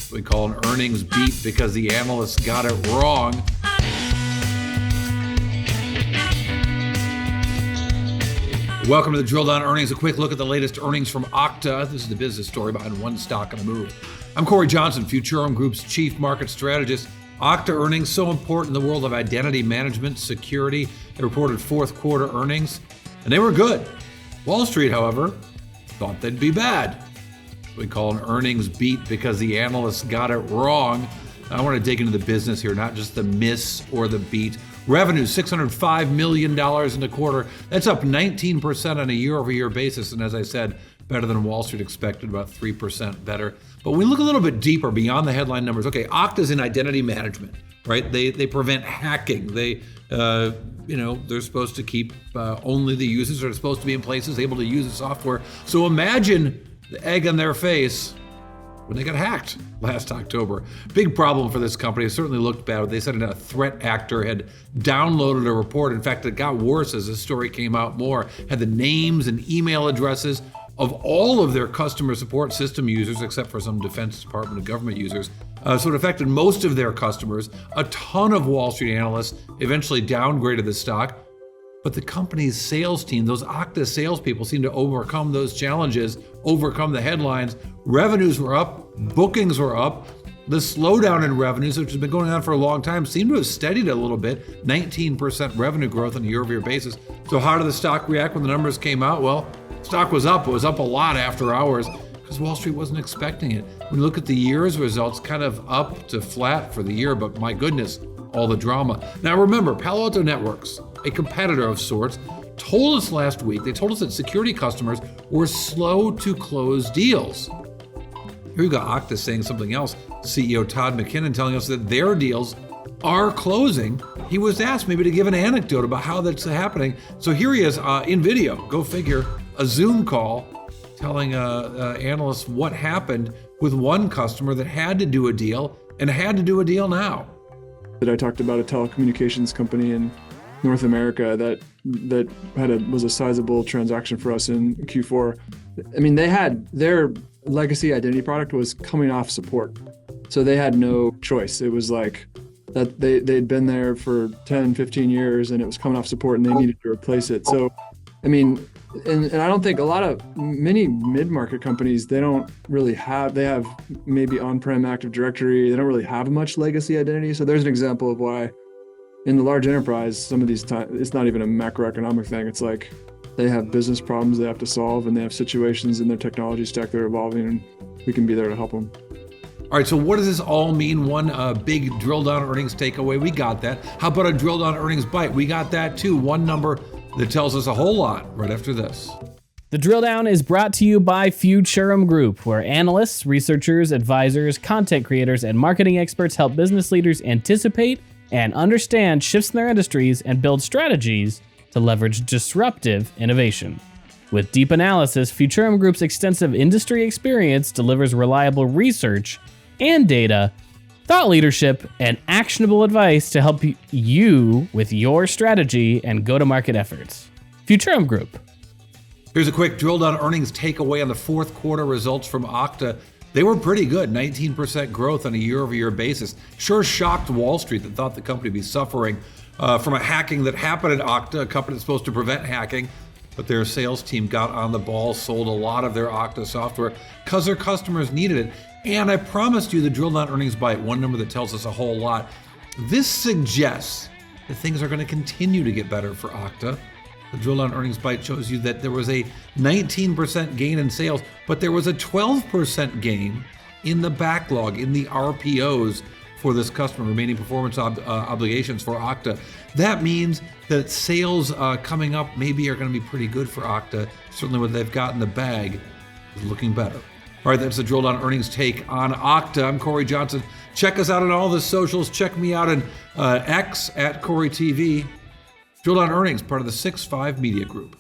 We call an earnings beat because the analysts got it wrong. Welcome to the Drill Down Earnings. A quick look at the latest earnings from Okta. This is the business story behind one stock on the move. I'm Cory Johnson, Futurum Group's chief market strategist. Okta earnings so important in the world of identity management, security. They reported fourth quarter earnings, and they were good. Wall Street, however, thought they'd be bad. We call an earnings beat because the analysts got it wrong. I want to dig into the business here, not just the miss or the beat. Revenue, $605 million in the quarter. That's up 19% on a year-over-year basis. And as I said, better than Wall Street expected, about 3% better. But when we look a little bit deeper beyond the headline numbers, okay, Okta's in identity management, right? They prevent hacking. They're supposed to keep only the users that are supposed to be in places able to use the software. So imagine the egg on their face when they got hacked last October. Big problem for this company. It certainly looked bad. They said a threat actor had downloaded a report. In fact, it got worse as this story came out more. Had the names and email addresses of all of their customer support system users, except for some Defense Department of government users. So it affected most of their customers. A ton of Wall Street analysts eventually downgraded the stock. But the company's sales team, those Okta salespeople, seem to overcome those challenges, overcome the headlines. Revenues were up, bookings were up. The slowdown in revenues, which has been going on for a long time, seemed to have steadied a little bit. 19% revenue growth on a year-over-year basis. So how did the stock react when the numbers came out? Well, stock was up. It was up a lot after hours because Wall Street wasn't expecting it. When you look at the year's results, kind of up to flat for the year, but my goodness, all the drama. Now remember, Palo Alto Networks, a competitor of sorts, told us last week, they told us that security customers were slow to close deals. Here you got Okta saying something else. CEO Todd McKinnon telling us that their deals are closing. He was asked maybe to give an anecdote about how that's happening. So here he is in video, go figure, a Zoom call telling analysts what happened with one customer that had to do a deal and had to do a deal now. That I talked about a telecommunications company in North America that was a sizable transaction for us in Q4. I mean, they had their legacy identity product was coming off support. So they had no choice. It was like that they'd been there for 10, 15 years and it was coming off support and they needed to replace it. So, I mean, and I don't think many mid-market companies, they have maybe on-prem Active Directory. They don't really have much legacy identity. So there's an example of why in the large enterprise, some of these times, it's not even a macroeconomic thing. It's like they have business problems they have to solve and they have situations in their technology stack they're evolving and we can be there to help them. All right, so what does this all mean? One big drill down earnings takeaway, we got that. How about a drill down earnings bite? We got that too. One number that tells us a whole lot right after this. The Drill Down is brought to you by Futurum Group, where analysts, researchers, advisors, content creators, and marketing experts help business leaders anticipate and understand shifts in their industries and build strategies to leverage disruptive innovation. With deep analysis, Futurum Group's extensive industry experience delivers reliable research and data, thought leadership, and actionable advice to help you with your strategy and go-to-market efforts. Futurum Group. Here's a quick drill down earnings takeaway on the fourth quarter results from Okta. They were pretty good, 19% growth on a year-over-year basis. Sure shocked Wall Street that thought the company would be suffering from a hacking that happened at Okta, a company that's supposed to prevent hacking. But their sales team got on the ball, sold a lot of their Okta software because their customers needed it. And I promised you the drill down earnings bite, one number that tells us a whole lot. This suggests that things are going to continue to get better for Okta. The drill down earnings bite shows you that there was a 19% gain in sales, but there was a 12% gain in the backlog, in the RPOs for this customer, remaining performance obligations for Okta. That means that sales coming up maybe are going to be pretty good for Okta. Certainly what they've got in the bag is looking better. All right, that's the drill down earnings take on Okta. I'm Cory Johnson. Check us out on all the socials. Check me out on X at Cory TV. Drill down earnings, part of the 6-5 Media Group.